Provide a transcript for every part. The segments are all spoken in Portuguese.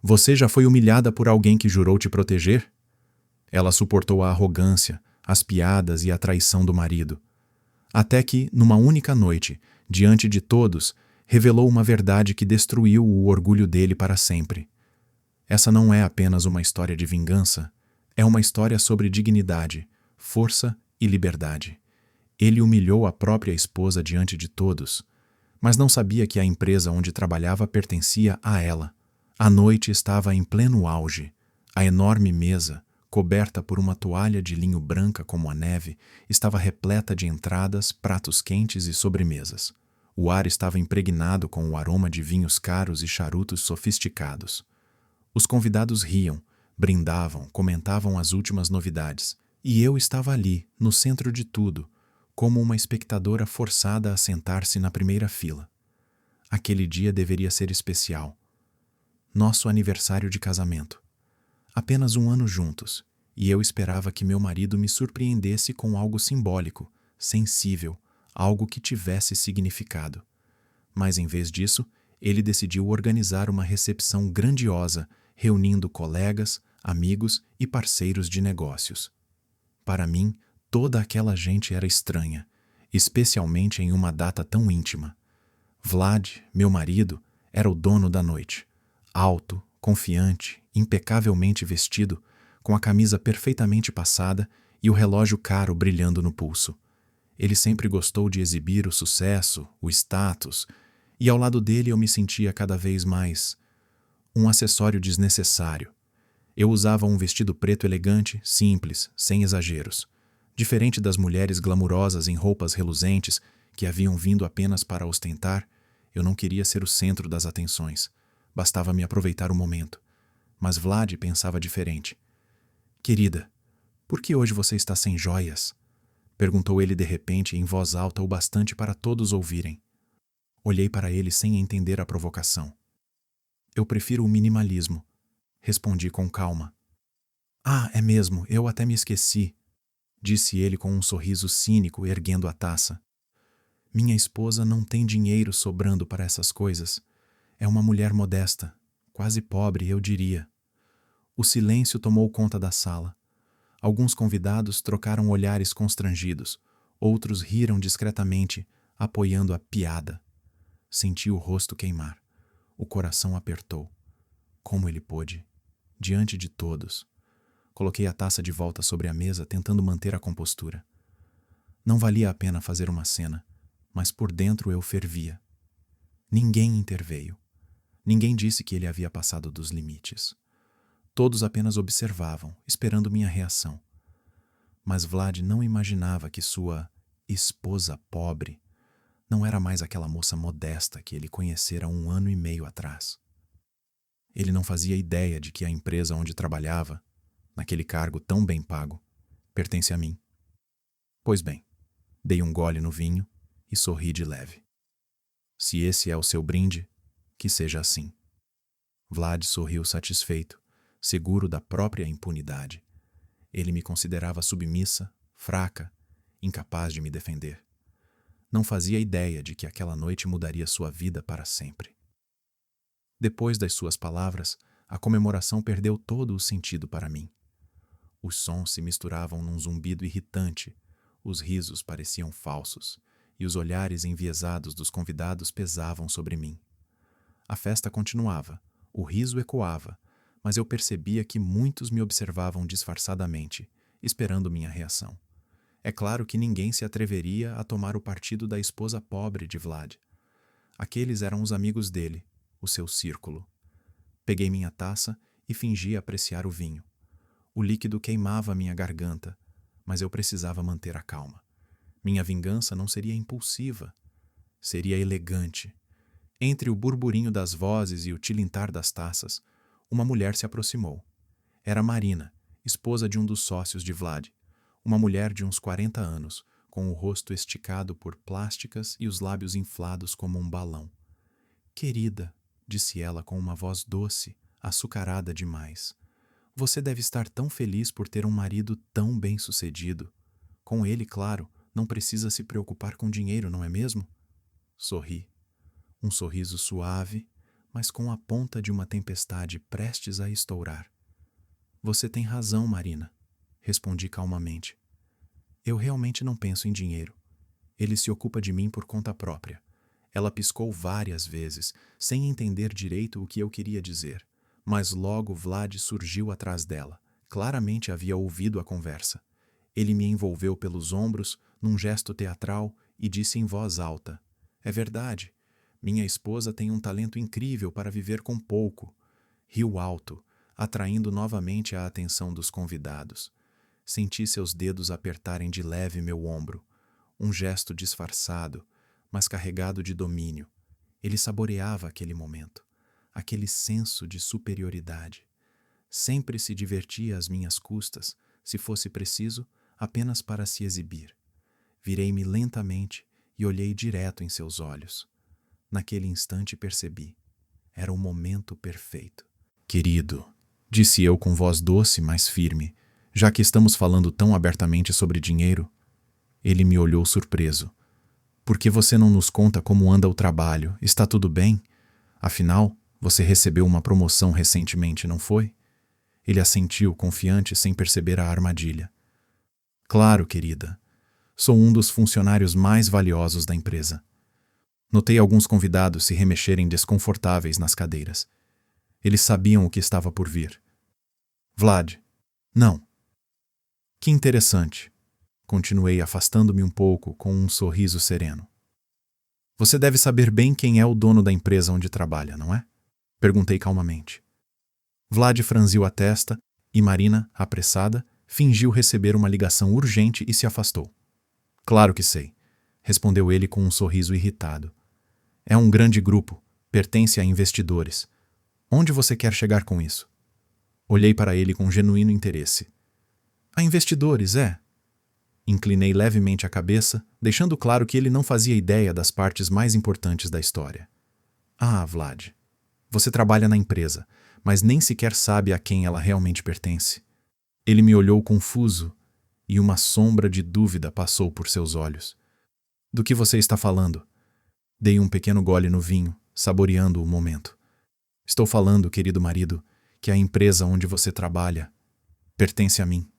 Você já foi humilhada por alguém que jurou te proteger? Ela suportou a arrogância, as piadas e a traição do marido. Até que, numa única noite, diante de todos, revelou uma verdade que destruiu o orgulho dele para sempre. Essa não é apenas uma história de vingança, é uma história sobre dignidade, força e liberdade. Ele humilhou a própria esposa diante de todos, mas não sabia que a empresa onde trabalhava pertencia a ela. A noite estava em pleno auge. A enorme mesa, coberta por uma toalha de linho branca como a neve, estava repleta de entradas, pratos quentes e sobremesas. O ar estava impregnado com o aroma de vinhos caros e charutos sofisticados. Os convidados riam, brindavam, comentavam as últimas novidades. E eu estava ali, no centro de tudo, como uma espectadora forçada a sentar-se na primeira fila. Aquele dia deveria ser especial. Nosso aniversário de casamento. Apenas um ano juntos, e eu esperava que meu marido me surpreendesse com algo simbólico, sensível, algo que tivesse significado. Mas em vez disso, ele decidiu organizar uma recepção grandiosa, reunindo colegas, amigos e parceiros de negócios. Para mim, toda aquela gente era estranha, especialmente em uma data tão íntima. Vlad, meu marido, era o dono da noite. Alto, confiante, impecavelmente vestido, com a camisa perfeitamente passada e o relógio caro brilhando no pulso. Ele sempre gostou de exibir o sucesso, o status, e ao lado dele eu me sentia cada vez mais um acessório desnecessário. Eu usava um vestido preto elegante, simples, sem exageros. Diferente das mulheres glamurosas em roupas reluzentes que haviam vindo apenas para ostentar, eu não queria ser o centro das atenções. Bastava me aproveitar o momento. Mas Vlad pensava diferente. Querida, por que hoje você está sem joias? Perguntou ele de repente em voz alta o bastante para todos ouvirem. Olhei para ele sem entender a provocação. Eu prefiro o minimalismo, respondi com calma. Ah, é mesmo, eu até me esqueci, disse ele com um sorriso cínico erguendo a taça. Minha esposa não tem dinheiro sobrando para essas coisas. É uma mulher modesta, quase pobre, eu diria. O silêncio tomou conta da sala. Alguns convidados trocaram olhares constrangidos, outros riram discretamente, apoiando a piada. Senti o rosto queimar. O coração apertou. Como ele pôde? Diante de todos. Coloquei a taça de volta sobre a mesa, tentando manter a compostura. Não valia a pena fazer uma cena, mas por dentro eu fervia. Ninguém interveio. Ninguém disse que ele havia passado dos limites. Todos apenas observavam, esperando minha reação. Mas Vlad não imaginava que sua esposa pobre não era mais aquela moça modesta que ele conhecera 1 ano e meio atrás. Ele não fazia ideia de que a empresa onde trabalhava, naquele cargo tão bem pago, pertence a mim. Pois bem, dei um gole no vinho e sorri de leve. Se esse é o seu brinde, que seja assim. Vlad sorriu satisfeito, seguro da própria impunidade. Ele me considerava submissa, fraca, incapaz de me defender. Não fazia ideia de que aquela noite mudaria sua vida para sempre. Depois das suas palavras, a comemoração perdeu todo o sentido para mim. Os sons se misturavam num zumbido irritante, os risos pareciam falsos, e os olhares enviesados dos convidados pesavam sobre mim. A festa continuava, o riso ecoava, mas eu percebia que muitos me observavam disfarçadamente, esperando minha reação. É claro que ninguém se atreveria a tomar o partido da esposa pobre de Vlad. Aqueles eram os amigos dele, o seu círculo. Peguei minha taça e fingi apreciar o vinho. O líquido queimava minha garganta, mas eu precisava manter a calma. Minha vingança não seria impulsiva, seria elegante. Entre o burburinho das vozes e o tilintar das taças, uma mulher se aproximou. Era Marina, esposa de um dos sócios de Vlad, uma mulher de uns 40 anos, com o rosto esticado por plásticas e os lábios inflados como um balão. Querida, disse ela com uma voz doce, açucarada demais. Você deve estar tão feliz por ter um marido tão bem-sucedido. Com ele, claro, não precisa se preocupar com dinheiro, não é mesmo? Sorri. Um sorriso suave, mas com a ponta de uma tempestade prestes a estourar. Você tem razão, Marina, respondi calmamente. Eu realmente não penso em dinheiro. Ele se ocupa de mim por conta própria. Ela piscou várias vezes, sem entender direito o que eu queria dizer, mas logo Vlad surgiu atrás dela. Claramente havia ouvido a conversa. Ele me envolveu pelos ombros, num gesto teatral, e disse em voz alta: É verdade. Minha esposa tem um talento incrível para viver com pouco. Riu alto, atraindo novamente a atenção dos convidados. Senti seus dedos apertarem de leve meu ombro. Um gesto disfarçado, mas carregado de domínio. Ele saboreava aquele momento, aquele senso de superioridade. Sempre se divertia às minhas custas, se fosse preciso, apenas para se exibir. Virei-me lentamente e olhei direto em seus olhos. Naquele instante percebi. Era o momento perfeito. Querido, disse eu com voz doce, mas firme, já que estamos falando tão abertamente sobre dinheiro. Ele me olhou surpreso. Por que você não nos conta como anda o trabalho? Está tudo bem? Afinal, você recebeu uma promoção recentemente, não foi? Ele assentiu, confiante, sem perceber a armadilha. Claro, querida. Sou um dos funcionários mais valiosos da empresa. Notei alguns convidados se remexerem desconfortáveis nas cadeiras. Eles sabiam o que estava por vir. Vlad. Não. Que interessante. Continuei afastando-me um pouco com um sorriso sereno. Você deve saber bem quem é o dono da empresa onde trabalha, não é? Perguntei calmamente. Vlad franziu a testa e Marina, apressada, fingiu receber uma ligação urgente e se afastou. Claro que sei, respondeu ele com um sorriso irritado. É um grande grupo, pertence a investidores. Onde você quer chegar com isso? Olhei para ele com genuíno interesse. A investidores, é? Inclinei levemente a cabeça, deixando claro que ele não fazia ideia das partes mais importantes da história. Ah, Vlad, você trabalha na empresa, mas nem sequer sabe a quem ela realmente pertence. Ele me olhou confuso e uma sombra de dúvida passou por seus olhos. Do que você está falando? Dei um pequeno gole no vinho, saboreando o momento. Estou falando, querido marido, que a empresa onde você trabalha pertence a mim.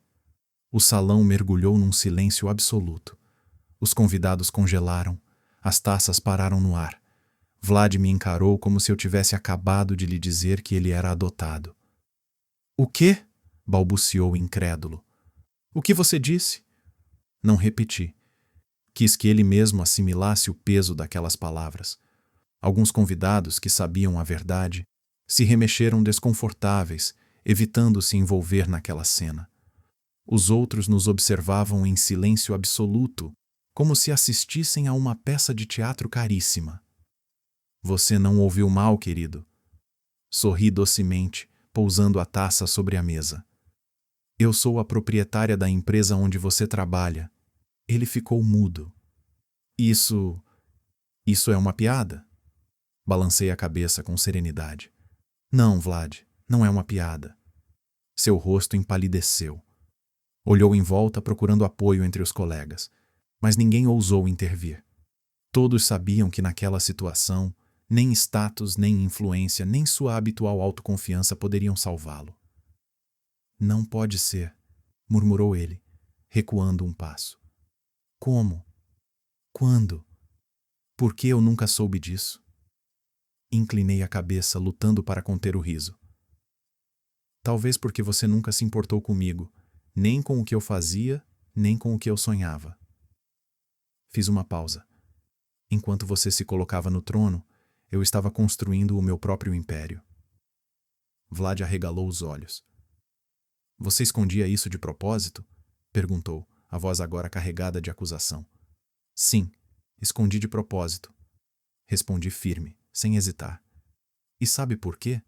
O salão mergulhou num silêncio absoluto. Os convidados congelaram, as taças pararam no ar. Vlad me encarou como se eu tivesse acabado de lhe dizer que ele era adotado. O quê? Balbuciou incrédulo. O que você disse? Não repeti. Quis que ele mesmo assimilasse o peso daquelas palavras. Alguns convidados, que sabiam a verdade, se remexeram desconfortáveis, evitando se envolver naquela cena. Os outros nos observavam em silêncio absoluto, como se assistissem a uma peça de teatro caríssima. Você não ouviu mal, querido. Sorri docemente, pousando a taça sobre a mesa. Eu sou a proprietária da empresa onde você trabalha. Ele ficou mudo. Isso é uma piada? Balancei a cabeça com serenidade. Não, Vlad, não é uma piada. Seu rosto empalideceu. Olhou em volta procurando apoio entre os colegas, mas ninguém ousou intervir. Todos sabiam que naquela situação, nem status, nem influência, nem sua habitual autoconfiança poderiam salvá-lo. Não pode ser, murmurou ele, recuando um passo. Como? Quando? Por que eu nunca soube disso? Inclinei a cabeça, lutando para conter o riso. Talvez porque você nunca se importou comigo, nem com o que eu fazia, nem com o que eu sonhava. Fiz uma pausa. Enquanto você se colocava no trono, eu estava construindo o meu próprio império. Vlad arregalou os olhos. Você escondia isso de propósito? Perguntou, a voz agora carregada de acusação. Sim, escondi de propósito. Respondi firme, sem hesitar. E sabe por quê?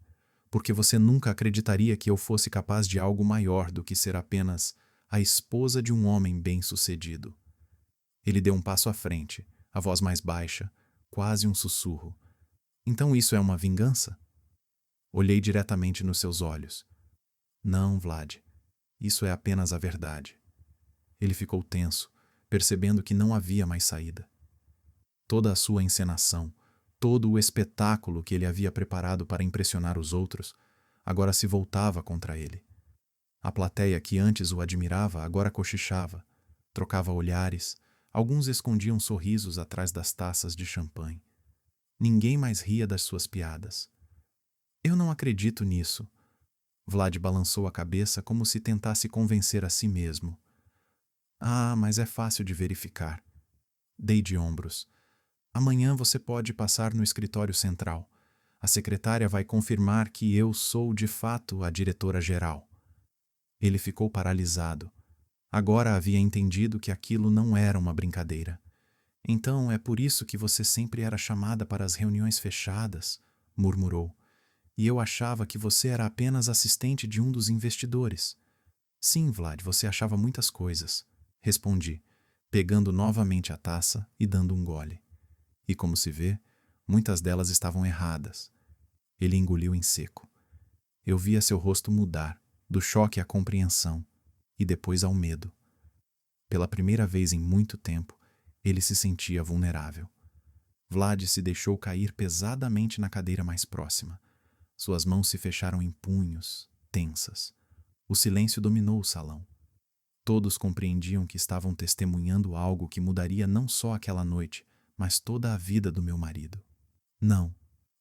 Porque você nunca acreditaria que eu fosse capaz de algo maior do que ser apenas a esposa de um homem bem-sucedido. Ele deu um passo à frente, a voz mais baixa, quase um sussurro. Então isso é uma vingança? Olhei diretamente nos seus olhos. Não, Vlad, isso é apenas a verdade. Ele ficou tenso, percebendo que não havia mais saída. Toda a sua encenação, Todo o espetáculo que ele havia preparado para impressionar os outros agora se voltava contra ele. A plateia que antes o admirava agora cochichava, trocava olhares, alguns escondiam sorrisos atrás das taças de champanhe. Ninguém mais ria das suas piadas. Eu não acredito nisso. Vlad balançou a cabeça como se tentasse convencer a si mesmo. Ah, mas é fácil de verificar. Dei de ombros. Amanhã você pode passar no escritório central. A secretária vai confirmar que eu sou de fato a diretora-geral. Ele ficou paralisado. Agora havia entendido que aquilo não era uma brincadeira. Então é por isso que você sempre era chamada para as reuniões fechadas, murmurou. E eu achava que você era apenas assistente de um dos investidores. Sim, Vlad, você achava muitas coisas, respondi, pegando novamente a taça e dando um gole. E como se vê, muitas delas estavam erradas. Ele engoliu em seco. Eu via seu rosto mudar, do choque à compreensão, e depois ao medo. Pela primeira vez em muito tempo, ele se sentia vulnerável. Vlad se deixou cair pesadamente na cadeira mais próxima. Suas mãos se fecharam em punhos, tensas. O silêncio dominou o salão. Todos compreendiam que estavam testemunhando algo que mudaria não só aquela noite, mas toda a vida do meu marido. Não,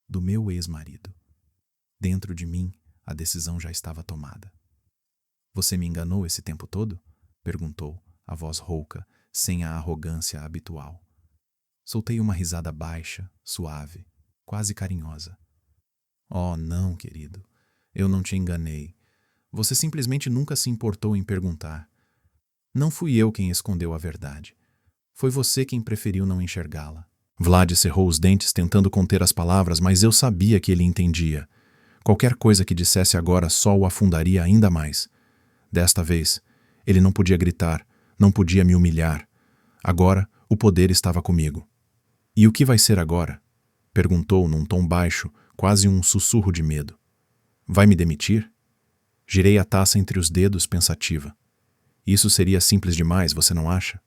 do meu ex-marido. Dentro de mim, a decisão já estava tomada. Você me enganou esse tempo todo? Perguntou, a voz rouca, sem a arrogância habitual. Soltei uma risada baixa, suave, quase carinhosa. Oh, não, querido. Eu não te enganei. Você simplesmente nunca se importou em perguntar. Não fui eu quem escondeu a verdade. Foi você quem preferiu não enxergá-la. Vlad cerrou os dentes tentando conter as palavras, mas eu sabia que ele entendia. Qualquer coisa que dissesse agora só o afundaria ainda mais. Desta vez, ele não podia gritar, não podia me humilhar. Agora, o poder estava comigo. E o que vai ser agora? Perguntou num tom baixo, quase um sussurro de medo. Vai me demitir? Girei a taça entre os dedos, pensativa. Isso seria simples demais, você não acha?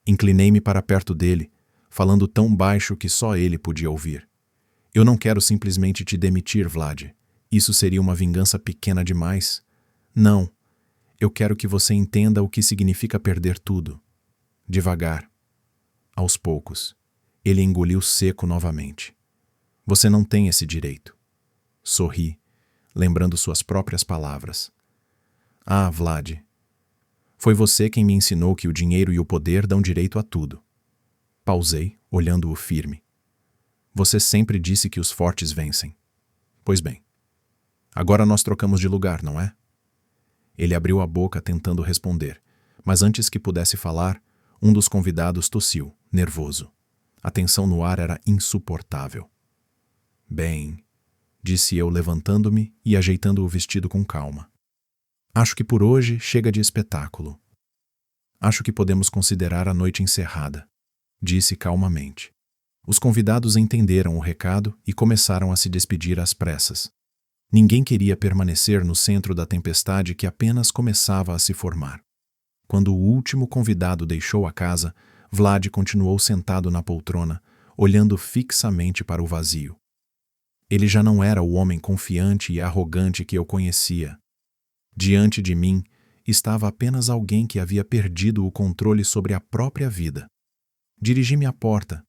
Inclinei-me para perto dele, falando tão baixo que só ele podia ouvir. Eu não quero simplesmente te demitir, Vlad. Isso seria uma vingança pequena demais. Não. Eu quero que você entenda o que significa perder tudo. Devagar. Aos poucos. Ele engoliu seco novamente. Você não tem esse direito. Sorri, lembrando suas próprias palavras. Ah, Vlad. Foi você quem me ensinou que o dinheiro e o poder dão direito a tudo. Pausei, olhando-o firme. Você sempre disse que os fortes vencem. Pois bem. Agora nós trocamos de lugar, não é? Ele abriu a boca tentando responder, mas antes que pudesse falar, um dos convidados tossiu, nervoso. A tensão no ar era insuportável. Bem, disse eu levantando-me e ajeitando o vestido com calma. Acho que por hoje chega de espetáculo. Acho que podemos considerar a noite encerrada, disse calmamente. Os convidados entenderam o recado e começaram a se despedir às pressas. Ninguém queria permanecer no centro da tempestade que apenas começava a se formar. Quando o último convidado deixou a casa, Vlad continuou sentado na poltrona, olhando fixamente para o vazio. Ele já não era o homem confiante e arrogante que eu conhecia. Diante de mim estava apenas alguém que havia perdido o controle sobre a própria vida. Dirigi-me à porta,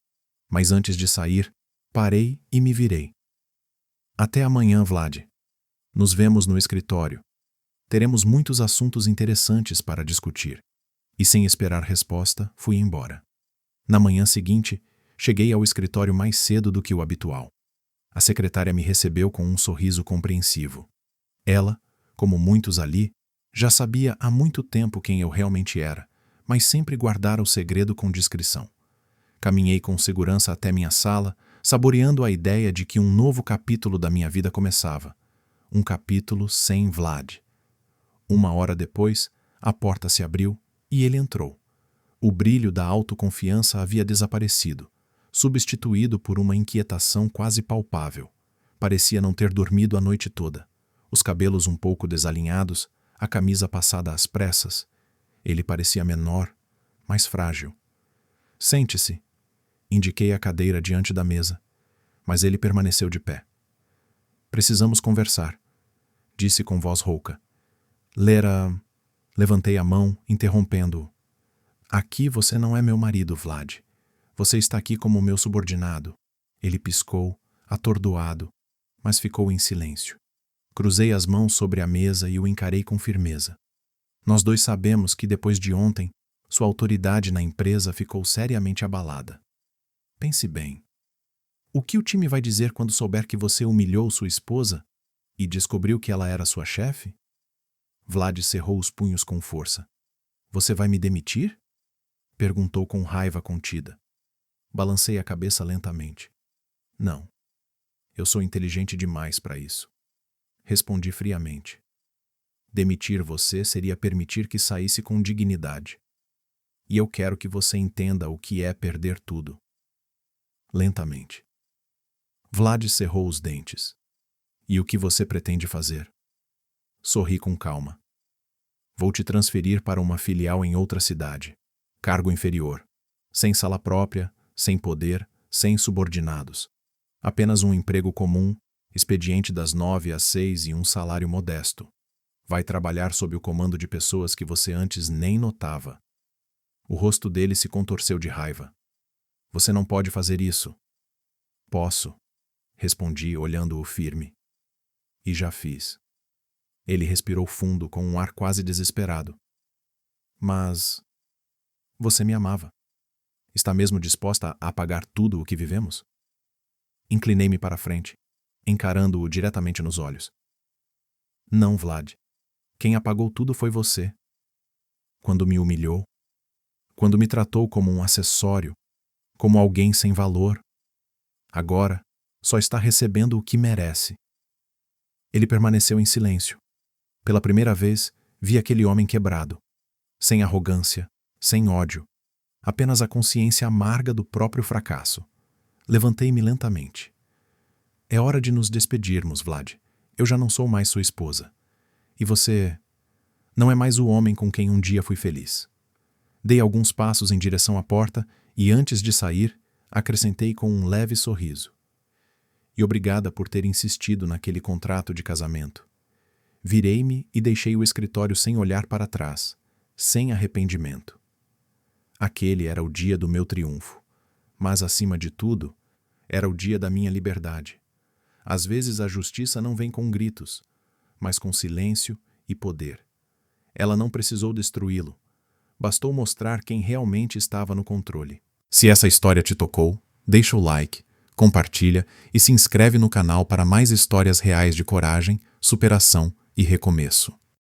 mas antes de sair, parei e me virei. Até amanhã, Vlad. Nos vemos no escritório. Teremos muitos assuntos interessantes para discutir. E sem esperar resposta, fui embora. Na manhã seguinte, cheguei ao escritório mais cedo do que o habitual. A secretária me recebeu com um sorriso compreensivo. Ela, como muitos ali, já sabia há muito tempo quem eu realmente era, mas sempre guardara o segredo com discrição. Caminhei com segurança até minha sala, saboreando a ideia de que um novo capítulo da minha vida começava. Um capítulo sem Vlad. 1 hora depois, a porta se abriu e ele entrou. O brilho da autoconfiança havia desaparecido, substituído por uma inquietação quase palpável. Parecia não ter dormido a noite toda. Os cabelos um pouco desalinhados, a camisa passada às pressas. Ele parecia menor, mais frágil. Sente-se. Indiquei a cadeira diante da mesa. mas ele permaneceu de pé. Precisamos conversar, disse com voz rouca. Levantei a mão, interrompendo-o. Aqui você não é meu marido, Vlad. Você está aqui como meu subordinado. Ele piscou, atordoado, mas ficou em silêncio. Cruzei as mãos sobre a mesa e o encarei com firmeza. Nós dois sabemos que depois de ontem, sua autoridade na empresa ficou seriamente abalada. Pense bem. O que o time vai dizer quando souber que você humilhou sua esposa e descobriu que ela era sua chefe? Vlad cerrou os punhos com força. Você vai me demitir? Perguntou com raiva contida. Balancei a cabeça lentamente. Não. Eu sou inteligente demais para isso. Respondi friamente. Demitir você seria permitir que saísse com dignidade. E eu quero que você entenda o que é perder tudo. Lentamente. Vlad cerrou os dentes. E o que você pretende fazer? Sorri com calma. Vou te transferir para uma filial em outra cidade. Cargo inferior. Sem sala própria, sem poder, sem subordinados. Apenas um emprego comum, expediente das 9 às 6 e um salário modesto. Vai trabalhar sob o comando de pessoas que você antes nem notava. O rosto dele se contorceu de raiva. Você não pode fazer isso. Posso, respondi, olhando-o firme. E já fiz. Ele respirou fundo com um ar quase desesperado. Mas você me amava. Está mesmo disposta a apagar tudo o que vivemos? Inclinei-me para a frente, encarando-o diretamente nos olhos. Não, Vlad. Quem apagou tudo foi você. Quando me humilhou, quando me tratou como um acessório, como alguém sem valor. Agora, só está recebendo o que merece. Ele permaneceu em silêncio. Pela primeira vez, vi aquele homem quebrado, sem arrogância, sem ódio, apenas a consciência amarga do próprio fracasso. Levantei-me lentamente. É hora de nos despedirmos, Vlad. Eu já não sou mais sua esposa. E você não é mais o homem com quem um dia fui feliz. Dei alguns passos em direção à porta e, antes de sair, acrescentei com um leve sorriso. E obrigada por ter insistido naquele contrato de casamento. Virei-me e deixei o escritório sem olhar para trás, sem arrependimento. Aquele era o dia do meu triunfo, mas, acima de tudo, era o dia da minha liberdade. Às vezes a justiça não vem com gritos, mas com silêncio e poder. Ela não precisou destruí-lo. Bastou mostrar quem realmente estava no controle. Se essa história te tocou, deixa o like, compartilha e se inscreve no canal para mais histórias reais de coragem, superação e recomeço.